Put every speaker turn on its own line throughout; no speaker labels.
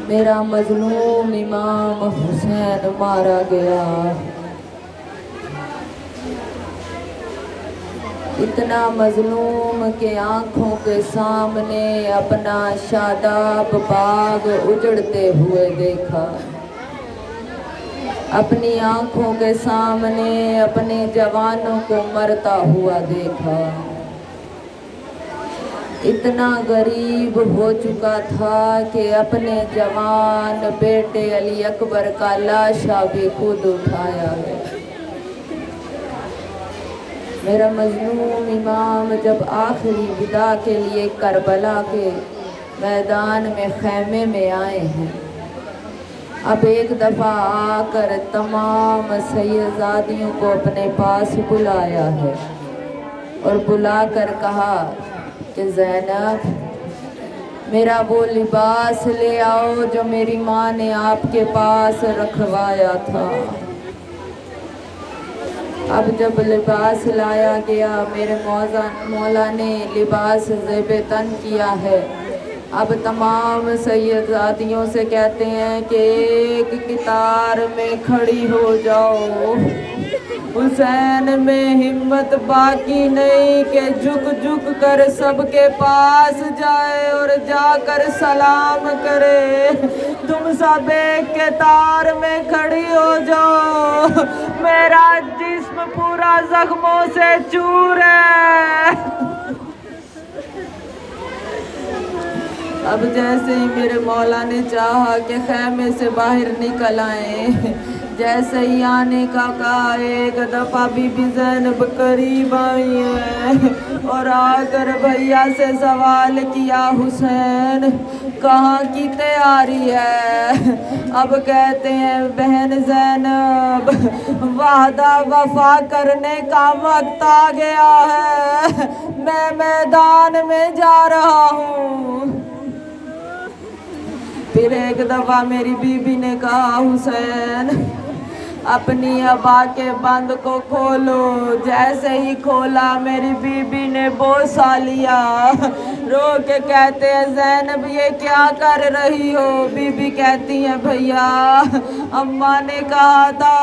मेरा मजलूम इमाम हुसैन मारा गया। इतना मजलूम के आँखों के सामने अपना शादाब बाग उजड़ते हुए देखा। अपनी आँखों के सामने अपने जवानों को मरता हुआ देखा। इतना गरीब हो चुका था कि अपने जवान बेटे अली अकबर का लाशा भी खुद उठाया है। मेरा मजलूम इमाम जब आखिरी विदा के लिए करबला के मैदान में खैमे में आए हैं, अब एक दफ़ा आकर तमाम सैयदादियों को अपने पास बुलाया है और बुलाकर कहा कि ज़ैनब, मेरा वो लिबास ले आओ जो मेरी माँ ने आपके पास रखवाया था। अब जब लिबास लाया गया, मेरे मौला ने लिबास ज़ेब तन किया है। अब तमाम सैयदादियों से कहते हैं कि एक कतार में खड़ी हो जाओ। हुसैन में हिम्मत बाकी नहीं कि झुक झुक कर सबके पास जाए और जाकर सलाम करे। तुम सब एक कतार में खड़ी हो जाओ। मेरा जिस्म पूरा जख्मों से चूर है। अब जैसे ही मेरे मौला ने चाहा कि खैमे से बाहर निकल आए, जैसे ही आने का कहा, एक दफ़ा बीबी ज़ैनब करीब आई है और आकर भैया से सवाल किया, हुसैन कहाँ की तैयारी है? अब कहते हैं, बहन ज़ैनब, वादा वफा करने का वक्त आ गया है, मैं मैदान में जा रहा हूँ। फिर एक दफ़ा मेरी बीबी ने कहा, हुसैन अपनी अबा के बंद को खोलो। जैसे ही खोला, मेरी बीबी ने बोसा लिया। रो के कहते हैं, ज़ैनब ये क्या कर रही हो? बीबी कहती है, भैया अम्मा ने कहा था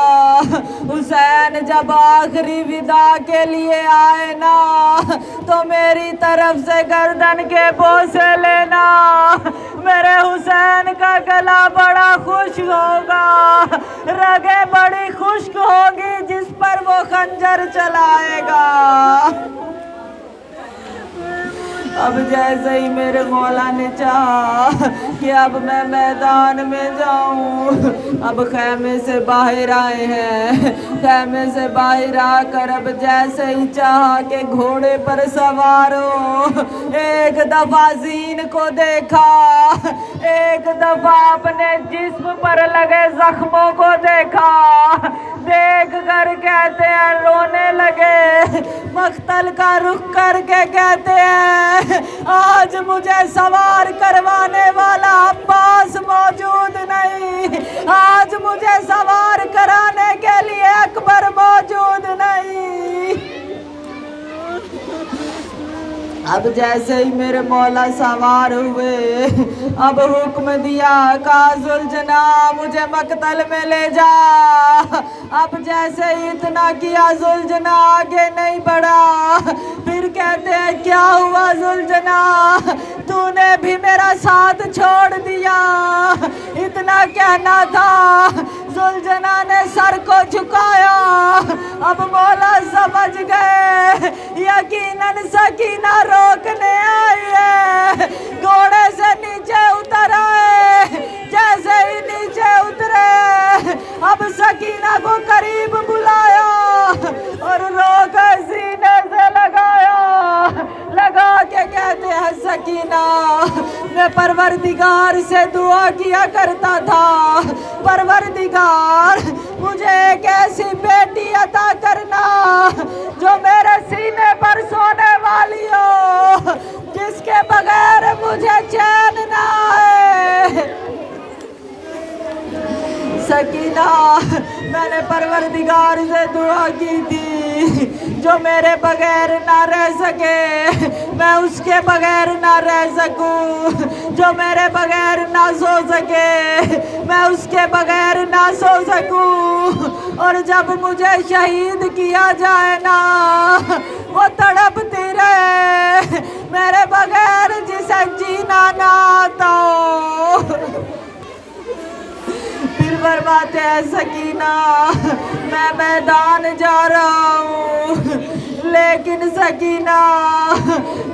हुसैन जब आखिरी विदा के लिए आए ना तो मेरी तरफ से गर्दन के बोसे लेना। मेरे हुसैन का गला बड़ा खुश होगा, रगे बड़ी खुश्क होगी जिस पर वो खंजर चलाएगा। अब जैसे ही मेरे मौला ने चाहा कि अब मैं मैदान में जाऊं, अब खैमे से बाहर आए हैं। खैमे से बाहर आकर अब जैसे ही चाहा कि घोड़े पर सवार हो, एक दफ़ा ज़ीन को देखा, एक दफ़ा अपने जिस्म पर लगे जख्मों को देखा। देख कर कहते हैं, रोने लगे। मख्तल का रुख करके कहते हैं, आज मुझे सवार करवाने वाला अब्बास मौजूद नहीं, आज मुझे सवार कराने के लिए अकबर मौजूद नहीं। अब जैसे ही मेरे मौला सवार हुए, अब हुक्म दिया, कहा जुलजना मुझे मकतल में ले जा। अब जैसे ही इतना किया, जुलजना आगे नहीं बढ़ा। फिर कहते हैं, क्या हुआ जुलजना, तूने भी मेरा साथ छोड़ दिया? इतना कहना था, जुलजना ने सर को झुकाया। अब मौला समझ गए, यकीनन सकीना रोकने आई है। घोड़े से नीचे उतर आए। जैसे ही नीचे उतरे, अब सकीना को करीब बुलाया और रोक सीने से लगाया। लगा के कहते हैं, सकीना मैं परवरदिगार से दुआ किया करता था, परवरदिगार मुझे एक ऐसी बेटी अता करना जो मेरे सीने पर सोने वाली हो, जिसके बगैर मुझे चैन ना आए। सकीना मैंने परवरदिगार से दुआ की थी जो मेरे बगैर ना रह सके। मैं उसके बगैर ना रह सकूं, जो मेरे बगैर ना सो सके, मैं उसके बगैर ना सो सकूं। और जब मुझे शहीद किया जाए ना, वो तड़पती रहे मेरे बगैर, जिसे जीना ना आता हो। फिर बर्बाद है सकीना, मैं मैदान जा रहा हूँ, लेकिन सकीना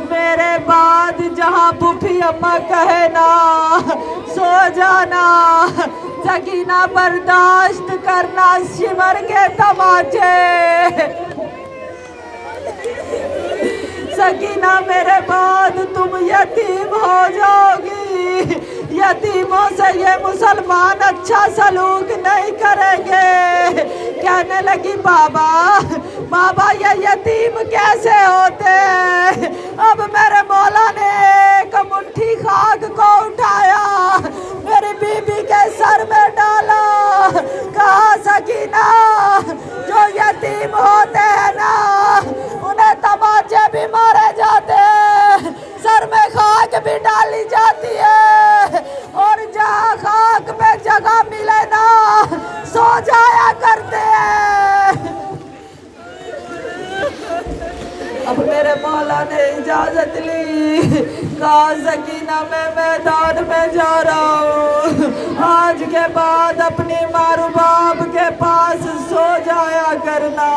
मेरे बाद जहाँ फूफी अम्मा कहे ना, सो जाना। सकीना बर्दाश्त करना सिमर के तमाचे। सकीना मेरे बाद तुम यतीम हो जाओगी, यतीमों से ये मुसलमान अच्छा सलूक नहीं करेंगे। कहने लगी बाबा बाबा ये यतीम कैसे होते हैं। अब मेरे मौला ने एक मुट्ठी खाक को उठाया, मेरी बीबी के सर में डाला, कहा सकीना जो यतीम होते हैं ना, उन्हें तमाचे भी मारे जाते हैं, सर में खाक भी डाली जाती है, और जहाँ खाक पे जगह मिले ना, सो जाया करते हैं। अब मेरे मौला ने इजाजत ली, कहा सकीना मैं मैदान में जा रहा हूँ, आज के बाद अपनी मारू बाप के पास सो जाया करना।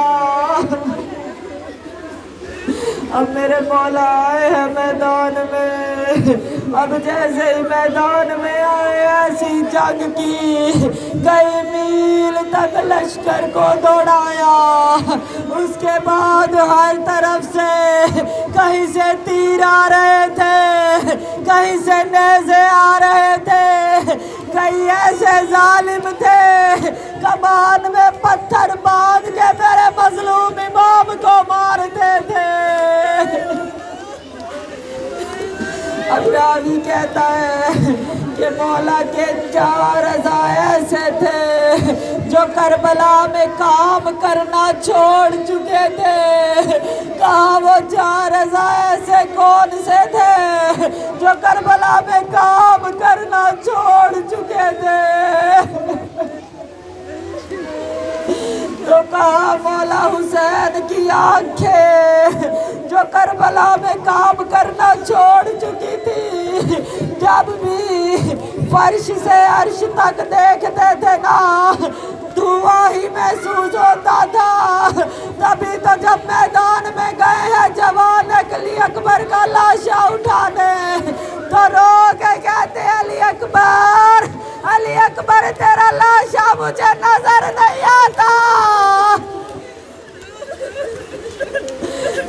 अब मेरे मौला आए हैं मैदान में। अब जैसे ही मैदान में आए, ऐसी जंग की, कई मील तक लश्कर को दौड़ाया। उसके बाद हर तरफ से कहीं से तीर आ रहे थे, कहीं से नेज़े आ रहे थे, कई ऐसे जालिम थे कमान में पत्थर बांध के मेरे मजलूम इमाम को मारते थे। अब रावी कहता है कि मौला के 4000 ऐसे थे जो करबला में काम करना छोड़ चुके थे। कहा वो 4000 ऐसे कौन से थे जो करबला में काम करना छोड़ चुके थे। तो कहा मौला हुसैन की आंखें जो करबला में काम करना छोड़ चुकी थी, जब भी फर्श से अर्श तक देखते थे ना, धुआं ही महसूस होता था। तभी तो जब मैदान में गए हैं जवान अली अकबर का लाशा उठाने, तो रो के कहते अली अकबर तेरा लाशा मुझे नजर नहीं आता।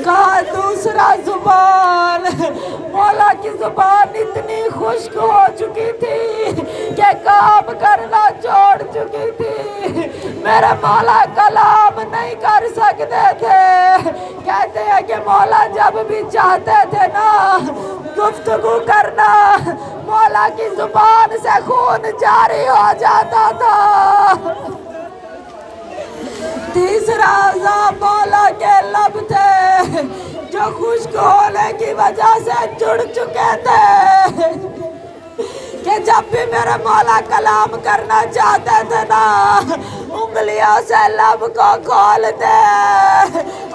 कहा दूसरा जुबान, मौला की जुबान इतनी खुश्क हो चुकी थी कि काम करना छोड़ चुकी थी। मेरे मौला कलाम नहीं कर सकते थे। कहते हैं कि मौला जब भी चाहते थे ना गुफ्तगू करना, मौला की जुबान से खून जारी हो जाता था। तीसरा अज़ाब मौला के लब थे जो खुश्क होने की वजह से जुड़ चुके थे, कि जब भी मेरे मौला कलाम करना चाहते थे ना, उंगलियों से लब को खोलते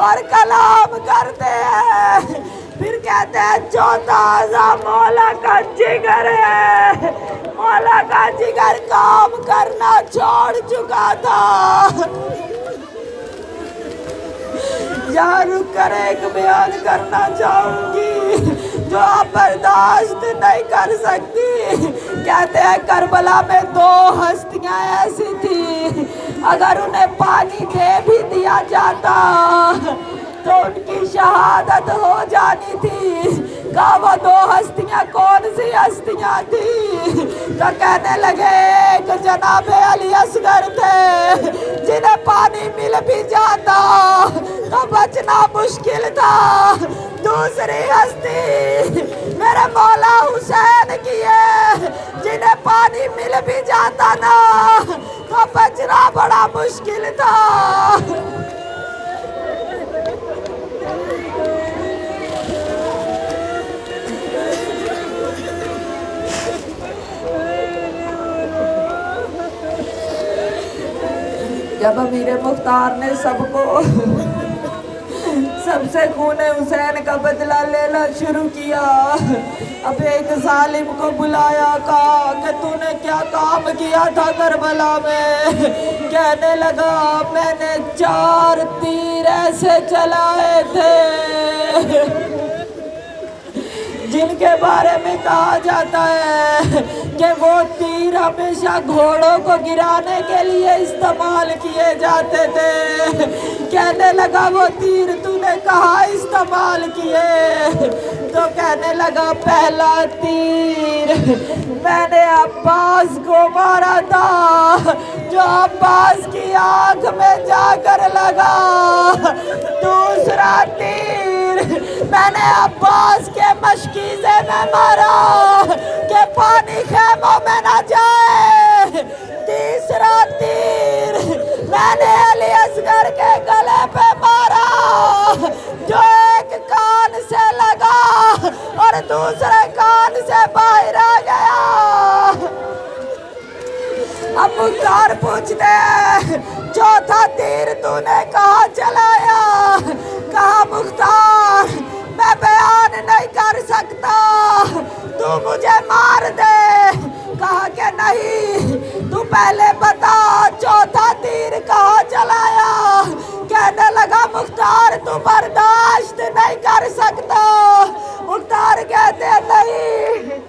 और कलाम करते हैं। फिर कहते हैं चौथा अज़ाब मौला का जिगर है। मौला का जिगर काम करना छोड़ चुका था। यहाँ रुक कर एक बयान करना चाहूंगी जो आप बर्दाश्त नहीं कर सकती। कहते हैं करबला में 2 हस्तियां ऐसी थी, अगर उन्हें पानी दे भी दिया जाता तो उनकी शहादत हो जानी थी। कहा वो 2 हस्तियां कौन सी हस्तियां थी? तो कहने लगे एक जनाब अली असगर थे, जिन्हें पानी मिल भी जाता तो बचना मुश्किल था। दूसरी हस्ती मेरे मौला हुसैन की है, जिन्हें पानी मिल भी जाता ना तो बचना बड़ा मुश्किल था। जब अमीर मुख्तार ने सबसे खूने हुसैन का बदला लेना शुरू किया, अब एक जालिम को बुलाया, कहा कि तूने क्या काम किया था करबला में। कहने लगा मैंने 4 तीर ऐसे चलाए थे जिनके बारे में कहा जाता है कि वो तीर हमेशा घोड़ों को गिराने के लिए इस्तेमाल किए जाते थे। कहने लगा वो तीर तूने कहाँ इस्तेमाल किए? तो कहने लगा पहला तीर मैंने अब्बास को मारा था, जो अब्बास की आंख में जाकर लगा। दूसरा तीर मैंने अब्बास के मशकीज़े में मारा कि पानी खेमों में न जाए। तीसरा तीर मैंने अली असगर के गले पे मारा, जो एक कान से लगा और दूसरे कान से बाहर आ गया। अब मुख्तार पूछते हैं चौथा तीर तूने कहाँ चलाया? कहा मुख्तार मैं बयान नहीं कर सकता, तू मुझे मार दे। कहा कि नहीं तू पहले बता चौथा तीर कहाँ चलाया? कहने लगा मुख्तार तू बर्दाश्त नहीं कर सकता। मुख्तार कहते नहीं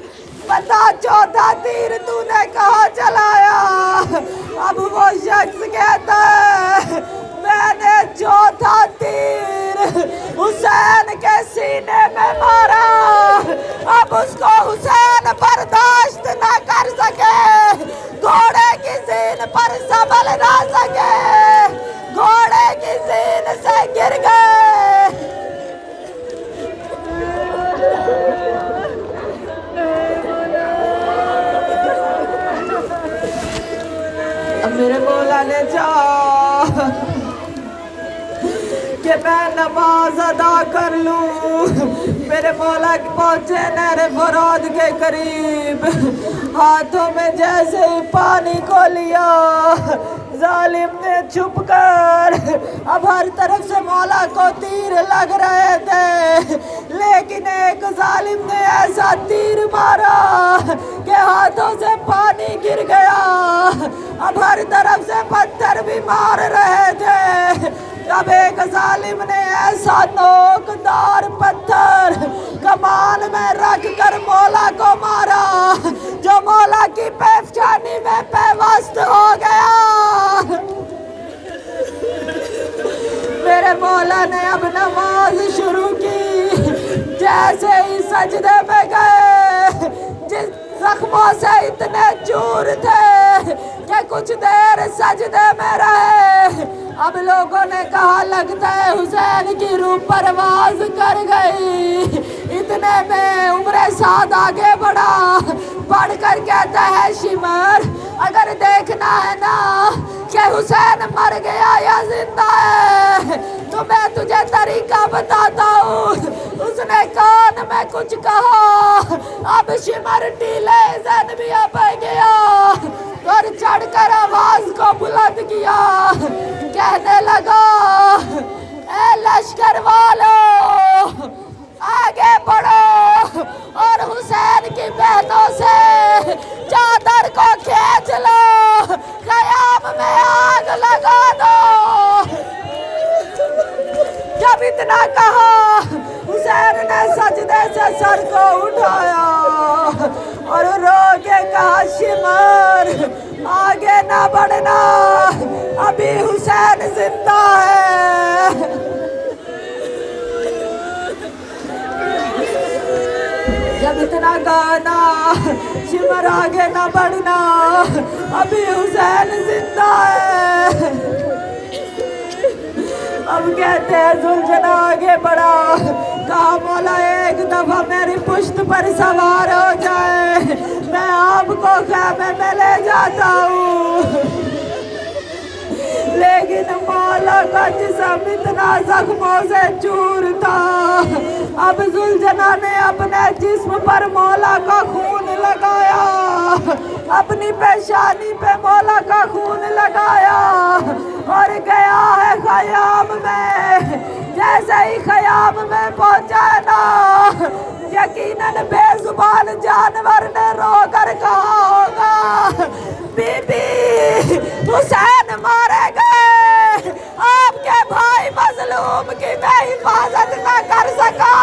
बता चौथा तीर तूने कहाँ चलाया? अब वो शख्स कहता है मैंने चौथा तीर हुसैन के सीने में मारा। अब उसको हुसैन बर्दाश्त ना कर सके, घोड़े की सीन पर संभल ना सके, घोड़े की सीन से गिर गए। मेरे मौला ने चाहा कि मैं नमाज अदा कर लूं। मेरे मौला पहुंचे नहर फुरात के करीब, हाथों में जैसे ही पानी को लिया, जालिम ने छुप कर, अब हर तरफ से मौला को तीर लग रहे थे, लेकिन एक जालिम ने ऐसा तीर मारा कि हाथों से पानी गिर गया। अब हर तरफ से पत्थर भी मार रहे थे। अब एक जालिम ने ऐसा नोकदार पत्थर कमान में रख कर मौला को मारा, जो मौला की पेशानी में पेवस्त हो गया। मेरे मौला ने अब नमाज शुरू की। जैसे ही सजदे में गए, जिस जख्मों से इतने चूर थे कि कुछ देर सजदे में रहे। अब लोगों ने कहा लगता है हुसैन की रूह परवाज कर गई। इतने में उम्र साद आगे बढ़ा, बढ़कर कहता है शिमर अगर देखना है ना कि हुसैन मर गया या जिंदा है तो मैं तुझे तरीका बताता हूँ। उसने कान में कुछ कहा। अब शिमर टीले ज़ैनबिया पे गया और चढ़कर आवाज को बुलंद किया, कहने लगा ए लश्कर वालों आगे बढ़ो और हुसैन की बहनों से चादर को खींच लो, क़याम में आग लगा दो। जब इतना कहा हुसैन ने सजदे से सर को उठाया और रो के कहा शिमर आगे ना बढ़ना, अभी हुसैन जिंदा है। जब इतना गाना शिमर आगे ना बढ़ना, अभी हुसैन जिंदा है। अब कहते हैं जुल्जना आगे बढ़ा, कहा मौला एक दफा मेरी पुश्त पर सवार हो जाए, मैं आपको खैमे में ले जाता हूँ। लेकिन मौला का जिस्म इतना जख्मों से चूर था। अब जुल्जना ने अपने जिस्म पर मौला का खून लगाया, अपनी पेशानी पे मौला का खून लगाया और गया है ख़याम में। जैसे ही ख़याम में पहुंचा ना, यकीनन बेजुबान जानवर ने रोकर कहा होगा, बीबी हुसैन मारे गए, आपके भाई मजलूम की मैं हिफाजत न कर सका।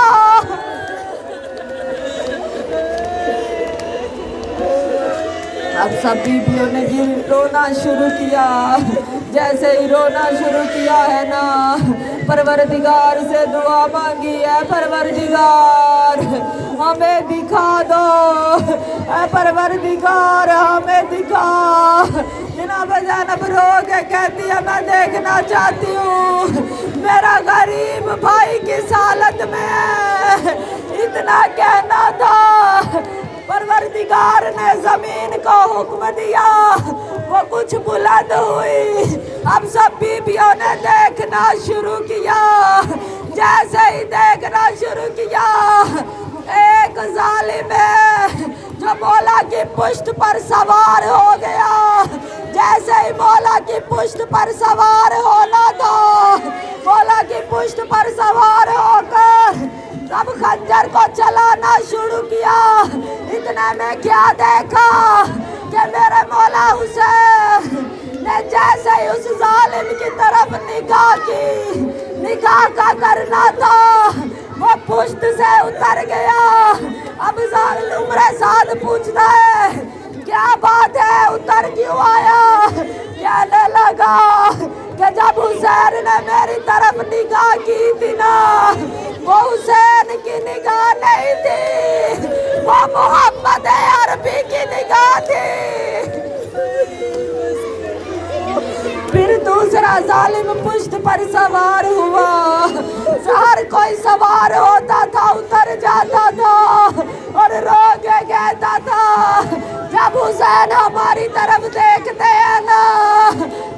अब सब बीबियों ने रोना शुरू किया। जैसे ही रोना शुरू किया है ना, परवरदिगार से दुआ मांगी है, परवरदिगार हमें दिखा दो, परवरदिगार हमें दिखा। जनाब ज़ैनब रो के कहती है, मैं देखना चाहती हूँ मेरा गरीब भाई किस हालत में है। इतना कहना था, परवरदिगार ने जमीन को हुक्म दिया, वो कुछ बुलंद हुई। अब सब बीबियों ने देखना शुरू किया। जैसे ही देखना शुरू किया, एक जालिम है जो मौला की पुश्त पर सवार हो गया। जैसे ही मौला की पुश्त पर सवार होना था, मौला की पुश्त पर सवार होकर तब खंजर को चलाना शुरू किया। इतने में क्या देखा कि मेरे मौला हुसैन ने जैसे ही उस जालिम की तरफ निगाह की, निगाह का करना था, वो पुश्त से उतर गया। अब उम्र साद पूछता है, क्या बात है, उतर क्यों आया? कहने लगा कि जब हुसैन ने मेरी तरफ निगाह की थी ना, वो हुसैन की निगाह नहीं थी, वो मोहम्मद अरबी की निगाह थी। फिर दूसरा जालिम पुश्त पर सवार हुआ। हर कोई सवार होता था, उतर जाता था और रो के कहता था, जब हुसैन हमारी तरफ देखते हैं ना,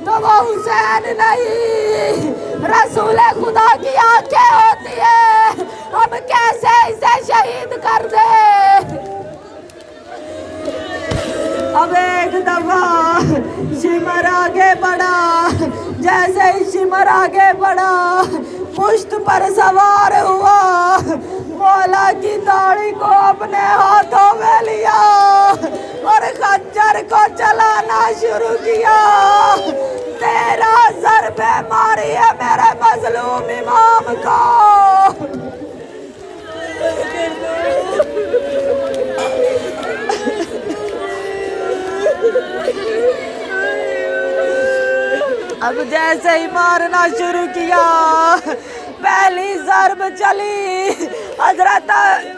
तो वो हुसैन नहीं, रसूल खुदा की आंखें होती है, हम कैसे इसे शहीद कर दे। अब एक दफा शिमर आगे बढ़ा। जैसे ही शिमर आगे बढ़ा, पुश्त पर सवार हुआ, मौला की दाढ़ी को अपने हाथों में लिया और खंजर को चलाना शुरू किया। 13 ज़रबे मारी है मेरे मजलूम इमाम को। अब जैसे ही मारना शुरू किया, पहली ज़रब चली, हजरत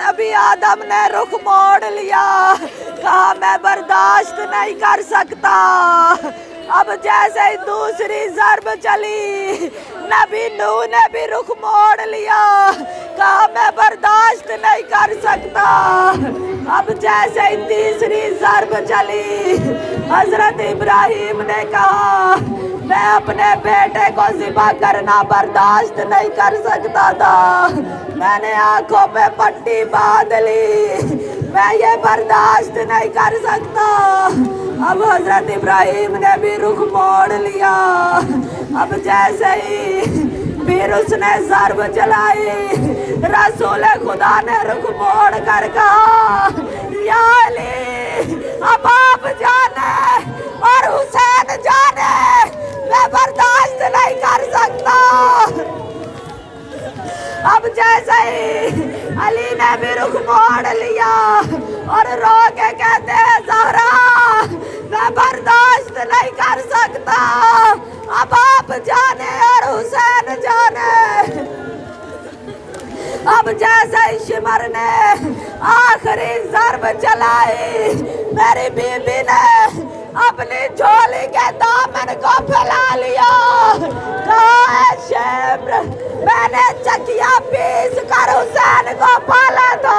नबी आदम ने रुख मोड़ लिया, कहा मैं बर्दाश्त नहीं कर सकता। अब जैसे ही दूसरी ज़रब चली, नबी नूह ने भी रुख मोड़ लिया, कहा मैं बर्दाश्त नहीं कर सकता। अब जैसे ही तीसरी ज़रब चली, हजरत इब्राहिम ने कहा मैं अपने बेटे को ज़िबा करना बर्दाश्त नहीं कर सकता था, मैंने आंखों पे पट्टी बांध ली, मैं ये बर्दाश्त नहीं कर सकता। अब हजरत इब्राहिम ने भी रुख मोड़ लिया। अब जैसे ही फिर उसने ज़रब चलाई, रसूल खुदा ने रुख मोड़ कर कहा, या अली अब आप जाने और हुसैन जाने, मैं बर्दाश्त नहीं कर सकता। अब जैसे ही अली ने भी रुख मोड़ लिया और रो के कहते हैं, ज़हरा मैं बर्दाश्त नहीं कर सकता, अब आप जाने और हुसैन जाने। अब जैसे ही शिमर ने आखिरी ज़रब चलाई, मेरी बीबी ने अपनी झोली के दामन को फैला लिया, कहा शेब्र मैंने चकिया पीस कर हुसैन को पाला था।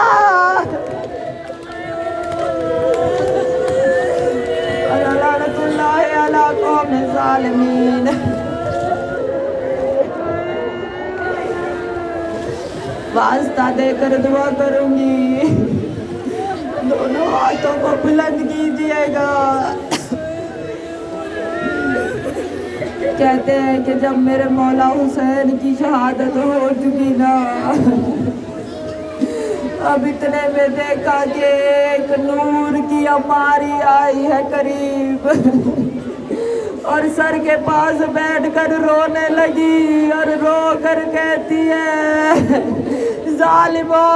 वास्ता देकर दुआ करूंगी, दोनों हाथों को बुलंद कीजिएगा। कहते हैं कि जब मेरे मौला हुसैन की शहादत हो चुकी ना, अब इतने में देखा कि एक नूर की अमारी आई है करीब, और सर के पास बैठकर रोने लगी और रो कर कहती है, जालिमो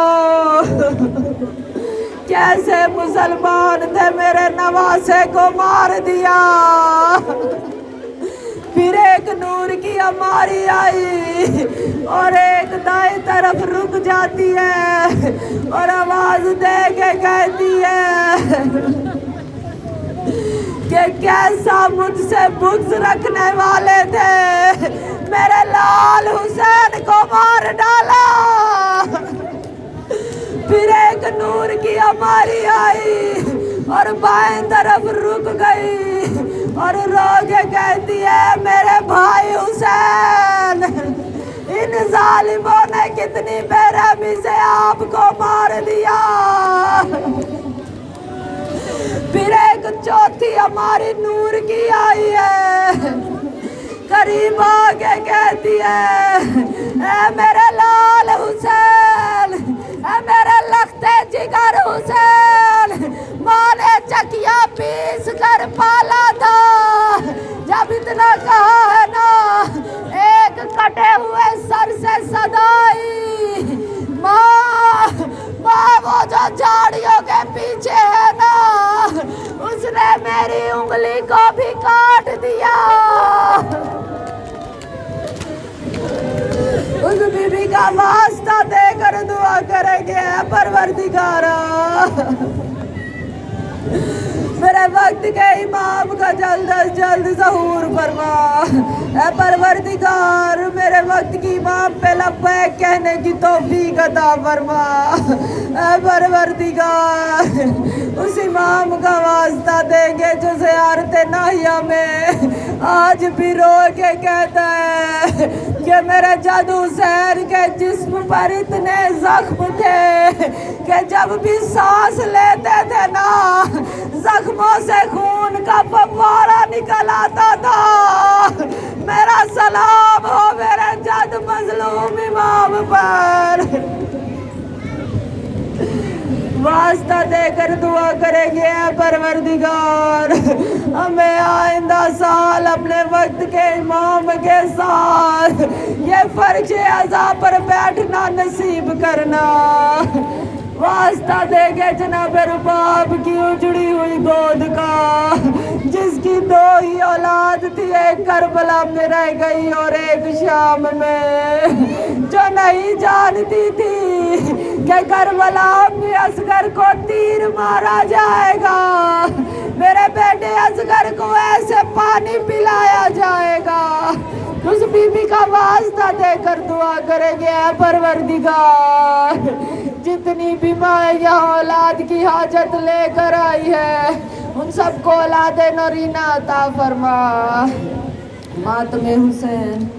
कैसे मुसलमान थे मेरे नवासे को मार दिया। फिर एक नूर की अमारी आई और एक दाएं तरफ रुक जाती है और आवाज दे के कहती है कि कैसा मुझसे बुग़्ज़ रखने वाले थे, मेरे लाल हुसैन को मार डाला। फिर एक नूर की अमारी आई और बाएं तरफ रुक गई और रो के कहती है, मेरे भाई हुसैन, इन जालिमों ने कितनी बेरहमी से आपको मार दिया। फिर एक चौथी हमारी नूर की आई है, करीब आके कहती है, ए मेरे लाल हुसैन, ए मेरे लखते जिगर हुसैन, माँ ने चकिया पीस कर पाला था। जब इतना कहा है ना, एक कटे हुए सर से सदाई, माँ वो जो झाड़ियों के पीछे है ना, उसने मेरी उंगली को भी काट दिया। उस बीबी का वास्ता देकर दुआ करेंगे, परवरदिगारा मेरे वक्त के इमाम का जल्द अज जल्द ज़हूर फरमा। ऐ परवरदिगार मेरे वक्त की इमाम पे लब्बैक कहने की तौफीक अता फरमा। ऐ परवरदिगार उस इमाम का वास्ता देंगे जो ज़ियारत नाहिया में आज भी रो के कहता है कि मेरे जद हुसैन के जिस्म पर इतने जख्म थे कि जब भी सांस लेते थे ना, जख्मों से खून का फव्वारा निकल आता था। मेरा सलाम हो मेरे जद मजलूम इमाम पर। वास्ता देकर दुआ करेंगे परवरदिगार, हमें आइंदा साल अपने वक्त के इमाम के साथ ये फर्शे अज़ा पर बैठना नसीब करना। वास्ता देंगे जनाब रुबाब की उजड़ी हुई गोद का, जिसकी दो ही औलाद थी, एक करबला में रह गई और एक शाम में, जो नहीं जानती थी कि करबला में असगर को तीर मारा जाएगा, मेरे बेटे असगर को ऐसे पानी पिलाया जाएगा। उस बीबी का वास्ता देकर दुआ करेंगे परवरदिगार, जितनी भी माँ यहाँ औलाद की हाजत लेकर आई है, उन सबको औलाद नरीना अता फरमा। मातमे हुसैन।